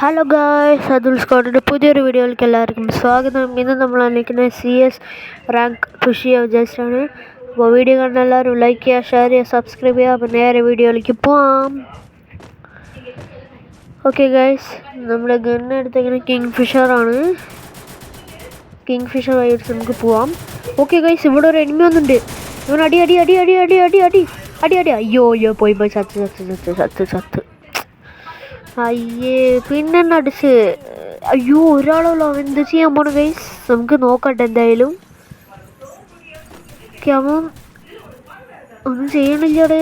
Hello guys, Atul സ്കോട്ടിൻ്റെ പുതിയൊരു വീഡിയോയിലേക്ക് എല്ലാവർക്കും സ്വാഗതം. ഇന്ന് നമ്മൾ അന്വേഷിക്കുന്നത് CS റാങ്ക് പുഷ് ചെയ്യുക വിചാരിച്ചാണ്. അപ്പോൾ വീഡിയോ കണ്ട എല്ലാവരും ലൈക്ക് ചെയ്യുക, ഷെയർ ചെയ്യുക, സബ്സ്ക്രൈബ് ചെയ്യുക. അപ്പോൾ നേരെ വീഡിയോയിലേക്ക് പോവാം. ഓക്കെ ഗായ്സ്, നമ്മുടെ ഗണ്ണ് എടുത്തേക്കുന്നത് കിങ് ഫിഷറാണ്. കിങ് ഫിഷർ ആയിട്ട് നമുക്ക് പോവാം. ഓക്കെ ഗായ്സ്, ഇവിടെ ഒരു എനിമി വന്നിട്ടുണ്ട്. ഇവൻ അടി അടി അടി അടി അടി അടി അടി അടി അടി അയ്യോ അയ്യോ പോയി ചത്ത്. അയ്യേ, പിന്നെ അടിച്ച്. അയ്യോ, ഒരാളുള്ളൂ. അവൻ എന്ത് ചെയ്യാൻ പോണു ഗൈസ്? നമുക്ക് നോക്കട്ടെ എന്തായാലും. അവൻ ഒന്നും ചെയ്യണില്ലടേ.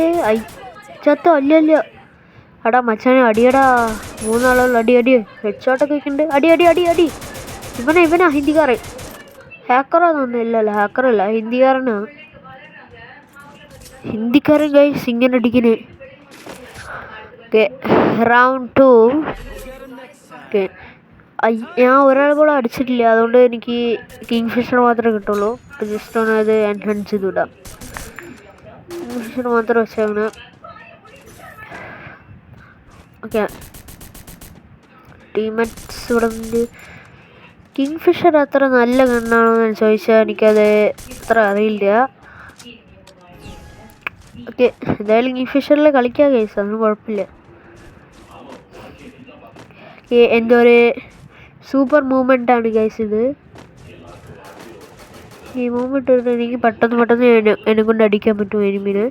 ചത്തോ? അല്ല അടാ മച്ചാനെ, അടിയടാ. മൂന്നാളുള്ള അടി ഹെഡ് ഷോട്ടൊക്കെ വെക്കുന്നുണ്ട്. അടി. ഇവനാ ഹിന്ദിക്കാരൻ. ഹാക്കറാ തോന്നുന്നു. ഇല്ലല്ല, ഹാക്കറല്ല, ഹിന്ദിക്കാരൻ ഗൈസ് ഇങ്ങനെ അടിക്കണേ. Okay, round 2. ഓക്കെ, ഞാൻ ഒരാൾ പോലും അടിച്ചിട്ടില്ല, അതുകൊണ്ട് എനിക്ക് കിങ് ഫിഷർ മാത്രമേ കിട്ടുള്ളൂ. അപ്പോൾ ജസ്റ്റ് ഒന്ന് അത് എൻഹാൻസ് ചെയ്ത് വിടാം. കിങ് ഫിഷർ മാത്രം വെച്ചാണ്. ഓക്കെ, ടീംമേറ്റ്സ് ഇവിടെ ഉണ്ട്. കിങ് ഫിഷർ അത്ര നല്ല ഗണ്ണാണോ എന്ന് ചോദിച്ചാൽ എനിക്കത് അത്ര അറിയില്ല. ഓക്കെ, എന്തായാലും കിങ് ഫിഷറിൽ കളിക്കാൻ കേസ്, അതൊന്നും കുഴപ്പമില്ല. എൻ്റെ ഒരു സൂപ്പർ മൂവ്മെൻ്റ് ആണ് ഗൈസ് ഇത്. ഈ മൂവ്മെൻറ്റ് ഇട്ടിട്ട് എനിക്ക് പെട്ടെന്ന് എന്നെ കൊണ്ട് അടിക്കാൻ പറ്റും എനിമിന്.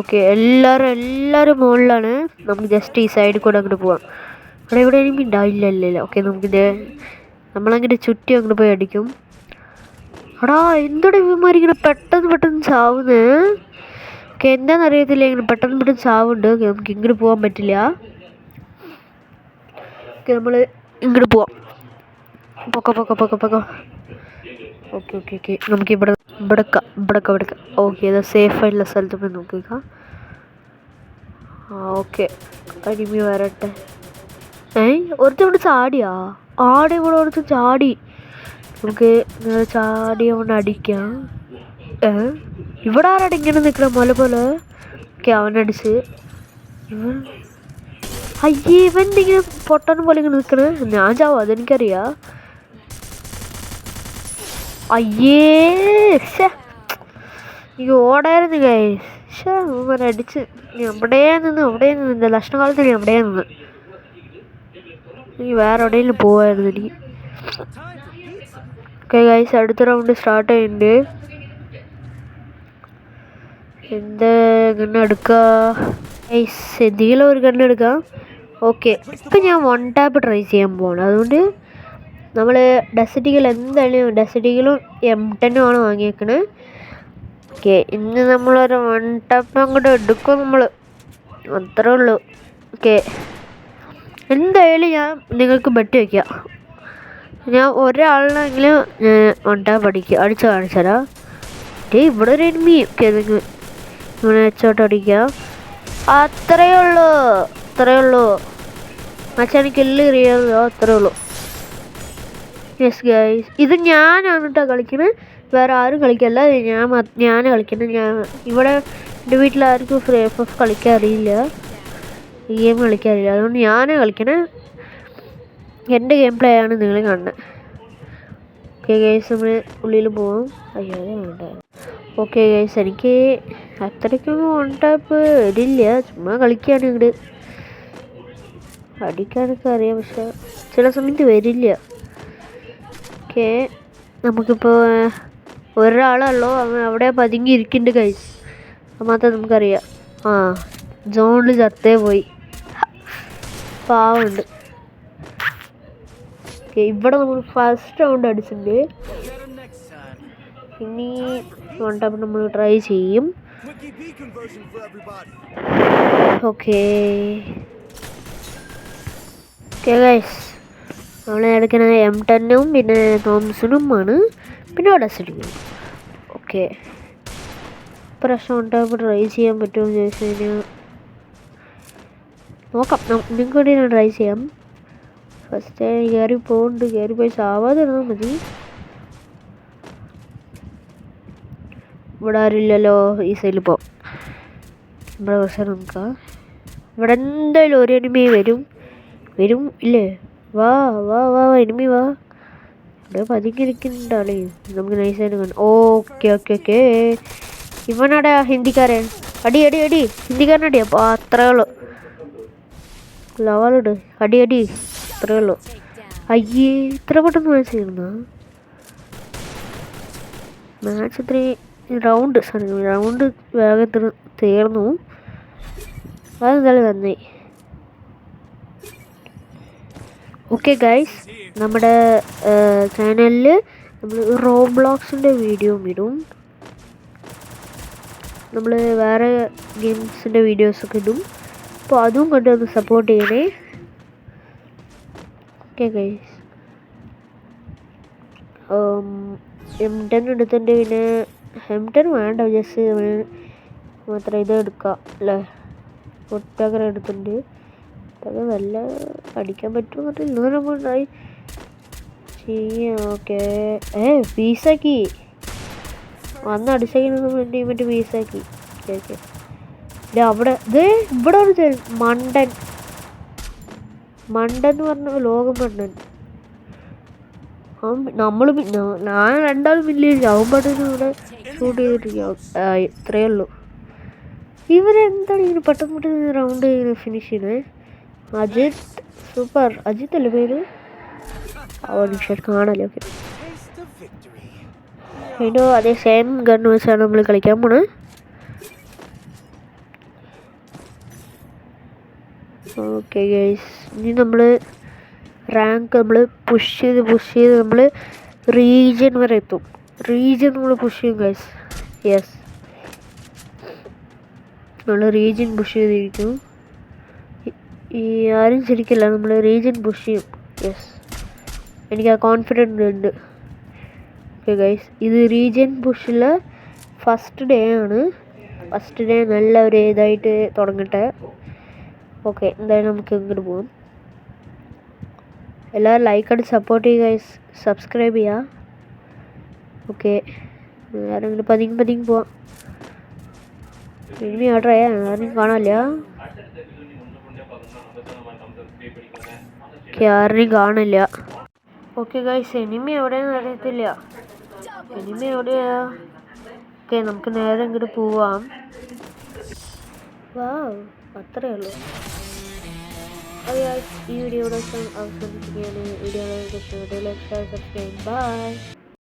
ഓക്കെ, എല്ലാവരും മുകളിലാണ്. നമുക്ക് ജസ്റ്റ് ഈ സൈഡിൽ കൂടെ അങ്ങോട്ട് പോവാം. ഇവിടെ എനിമി ഉണ്ടാവില്ല. ഓക്കെ, നമ്മളങ്ങനെ ചുറ്റി അങ്ങോട്ട് പോയി അടിക്കും. എടാ, എന്താണ് ഇവന്മാരിങ്ങനെ പെട്ടെന്ന് ചാവുന്നത്? ഓക്കെ, എന്താണെന്നറിയത്തില്ല, ഇങ്ങനെ പെട്ടെന്ന് ചാവുണ്ട്. നമുക്ക് ഇങ്ങോട്ട് പോകാൻ പറ്റില്ല. ഓക്കെ, നമ്മൾ ഇങ്ങോട്ട് പോവാം. പൊക്ക. ഓക്കെ, നമുക്ക് ഇവിടെ. ഓക്കെ, ഇത് സേഫ് ആയിട്ടുള്ള സ്ഥലത്ത് പോയി നോക്കുക. ഓക്കെ, അടിമി വരട്ടെ. ഒരുത്തോണ്ട് ചാടിയാ? ഇവിടെ ചാടി. നമുക്ക് ചാടി കൊണ്ട് അടിക്കാം. ഇവിടെ ആരാടെ ഇങ്ങനെ നിൽക്കണം മല പോലെ? ഓക്കെ, അവനടിച്ച്. ഇവൻ ഇങ്ങനെ പൊട്ടൻ പോലെ ഇങ്ങനെ നിൽക്കണേ. ഞാൻ ചാവും, അതെനിക്കറിയാം. എനിക്ക് ഓടായിരുന്നു ഗൈസ്. അടിച്ച് എവിടെ നിന്ന് ലക്ഷണകാലത്ത് എവിടെ നിന്ന് എനിക്ക് വേറെ എവിടെയെങ്കിലും പോവായിരുന്നു എനിക്ക്. ഓക്കെ ഗൈസ്, അടുത്ത റൗണ്ട് സ്റ്റാർട്ട് ചെയ്യുന്നുണ്ട്. എന്ത് ഗണ്ണെടുക്കുക ഗൈസ്? എന്തെങ്കിലും ഒരു ഗണ്ണെടുക്കാം. ഓക്കെ, ഇപ്പം ഞാൻ 1 ടാപ്പ് ട്രൈ ചെയ്യാൻ പോവാണ്. അതുകൊണ്ട് നമ്മൾ ഡെസറ്റികളും M10 ആണ് വാങ്ങിയേക്കണത്. ഓക്കെ, ഇന്ന് നമ്മളൊരു 1 ടാപ്പ് അങ്ങോട്ട് എടുക്കും നമ്മൾ, അത്രേ ഉള്ളൂ. ഓക്കെ, എന്തായാലും ഞാൻ നിങ്ങൾക്ക് ബെറ്റ് വയ്ക്കാം. ഞാൻ ഒരാളിനെങ്കിലും 1 ടാപ്പ് അടിച്ച് കാണിച്ചുതരാം. ഇവിടെ ഒരു എനിമി. ഓക്കെ, ഇങ്ങനെ വെച്ചോട്ട് അടിക്കാം. അത്രയേ ഉള്ളൂ മച്ചാൻ, കില്ല് അറിയാമല്ലോ, അത്രേ ഉള്ളൂ. യെസ് ഗൈസ്, ഇത് ഞാനാണ് കേട്ടോ കളിക്കുന്നത്, വേറെ ആരും കളിക്കല്ല. ഞാൻ കളിക്കുന്നത്. ഇവിടെ എൻ്റെ വീട്ടിലാർക്കും FF കളിക്കാൻ അറിയില്ല, ഗെയിം കളിക്കാറില്ല. അതുകൊണ്ട് ഞാൻ കളിക്കണേ. എൻ്റെ ഗെയിം പ്ലേ ആണ് നിങ്ങൾ കാണുന്നത്. ഓക്കെ ഗൈസ്, നമ്മൾ ഉള്ളിൽ പോവാം. അയ്യോ വേണ്ട. ഓക്കെ ഗൈസ്, എനിക്ക് അത്രയ്ക്കൊന്നും 1 ടാപ്പ് വരില്ല, ചുമ്മാ കളിക്കുകയാണ്. ഇങ്ങോട്ട് അടിക്കാനൊക്കെ അറിയാം, പക്ഷെ ചില സമയത്ത് വരില്ല. ഓക്കെ, നമുക്കിപ്പോൾ ഒരാളുള്ളൂ, അവൻ അവിടെ പതുങ്ങി ഇരിക്കുന്നുണ്ട് ഗൈസ്, അത് മാത്രം നമുക്കറിയാം. ജോണിൽ ചത്തേ പോയി, പാവുണ്ട്. ഓക്കെ, ഇവിടെ നമ്മൾ ഫസ്റ്റ് റൗണ്ട് അടിച്ചിട്ടുണ്ട്. ഇനി 1 ടാപ്പ് നമ്മൾ ട്രൈ ചെയ്യും. ഓക്കെ ഗൈസ്, നമ്മൾ എടുക്കുന്നത് M10 പിന്നെ തോംസണുമാണ്, പിന്നെ ഡെസറ്റിനും. ഓക്കെ, പ്രാവശ്യം 1 ടാപ്പ് ട്രൈ ചെയ്യാൻ പറ്റുമോ എന്ന് ചോദിച്ചു കഴിഞ്ഞാൽ നോക്കാം. നിങ്ങൾക്ക് വേണ്ടി ഞാൻ ട്രൈ ചെയ്യാം. ഫസ്റ്റ് കയറി പോയി ചാവാതെ ഇരുന്നാൽ മതി. ഇവിടെ ആരില്ലല്ലോ, ഈ സൈഡിൽ പോവാം. ഇവിടെ കുറച്ച് നോക്കാം. ഇവിടെ എന്തായാലും ഒരു എനിമി വരും. വരും ഇല്ലേ? വാ വാ വാ എനിമി വാ. ഇവിടെ പതുങ്ങിയിരിക്കുന്നുണ്ടാളേ. നമുക്ക് നൈസായിട്ട് കാണാം. Okay okay okay. ഇവനാടെ ഹിന്ദിക്കാരൻ. അടി അടി അടി. ഹിന്ദിക്കാരനടി. അപ്പോൾ അത്രേ ഉള്ളൂ. ലവലുണ്ട്. അടി അടി. അത്രേ ഉള്ളൂ. അയ്യേ ഇത്ര പെട്ടെന്ന് മാച്ച് ചെയ്യുന്ന മാച്ച് ഇത്രയും റൗണ്ട് വേഗത്തിൽ തീർന്നു. അതെന്തായാലും നന്നായി. ഓക്കെ ഗൈസ്, നമ്മുടെ ചാനലിൽ നമ്മൾ റോബ്ലോക്സിൻ്റെ വീഡിയോ ഇടും. നമ്മൾ വേറെ ഗെയിംസിൻ്റെ വീഡിയോസൊക്കെ ഇടും. അപ്പോൾ അതും കണ്ട് ഒന്ന് സപ്പോർട്ട് ചെയ്യണേ. ഓക്കെ ഗൈസ്, M10 എടുത്തിട്ടുണ്ട്. പിന്നെ M10 വേണ്ട, ജസ്റ്റ് മാത്രം ഇത് എടുക്കാം അല്ലേ. ഒട്ടകര എടുത്തിട്ടുണ്ട്. അത് വല്ല അടിക്കാൻ പറ്റുമെന്നില്ല. നമ്മളുണ്ടായി ചെയ്യാം. ഓക്കെ പീസാക്കി വന്ന് അടിച്ചേക്കുന്നത് വേണ്ടി മറ്റേ പീസാക്കി. ഓക്കെ അവിടെ ഇവിടെ ഒരു മണ്ടൻ എന്ന് പറഞ്ഞ ലോകം മണ്ടൻ. നമ്മൾ ഞാൻ രണ്ടാളും വലിയ ചാവുമ്പോഴത്തേനും ഇവിടെ ഷൂട്ട് ചെയ്തിട്ടിരിക്കും. ഇത്രയേ ഉള്ളൂ. ഇവരെന്താണ് ഇങ്ങനെ പെട്ടെന്ന് റൗണ്ട് ഫിനിഷ് ചെയ്യുന്നത്? അജിത് സൂപ്പർ. അജിത്ത് അല്ലേ പേര്? ശരി കാണാലോ. ഓക്കെ അതിൻ്റെ അതേ സെയിം ഗണ്ണ് വെച്ചാണ് നമ്മൾ കളിക്കാൻ പോണത്. ഓക്കെ ഗൈസ്, ഇനി നമ്മൾ റാങ്ക് നമ്മൾ പുഷ് ചെയ്ത് നമ്മൾ റീജിയൻ വരെ എത്തും. റീജിയൻ നമ്മൾ പുഷ് ചെയ്യും ഗൈസ്. യെസ്, നമ്മൾ റീജിയൻ പുഷ് ചെയ്തിരിക്കും. ഈ ആരും ശരിക്കില്ല, നമ്മൾ റീജിയൻ പുഷ് ചെയ്യും. യെസ്, എനിക്ക് ആ കോൺഫിഡൻസ് ഉണ്ട്. ഓക്കെ ഗൈസ്, ഇത് റീജിയൻ പുഷിലെ ഫസ്റ്റ് ഡേ ആണ്. ഫസ്റ്റ് ഡേ നല്ല ഒരു ഇതായിട്ട് തുടങ്ങട്ടെ. ഓക്കെ, എന്തായാലും നമുക്ക് ഇങ്ങോട്ട് പോകാം. എല്ലാവരും ലൈക്ക് അടിച്ച് സപ്പോർട്ട് ചെയ്യുക ഗൈസ്. സബ്സ്ക്രൈബ് ചെയ്യുക. ഓക്കെ, എല്ലാവരും ഇങ്ങനെ പതുങ്ങി പോവാം. ഇനി ഓർഡർ ചെയ്യാൻ ആരും കാണില്ല. ആരെയും കാണില്ല. ഓക്കെ ഗൈസ്, എനിമി എവിടെയാണെന്ന് അറിയത്തില്ല. എനിമി എവിടെയാ? ഓക്കെ, നമുക്ക് നേരെ ഇങ്ങോട്ട് പോവാം. വാ, അത്രയേ ഉള്ളൂ. ഈ വീഡിയോ ഇവിടെ അവസാനിപ്പിക്കുകയാണ്. Video subscribe. ബൈ.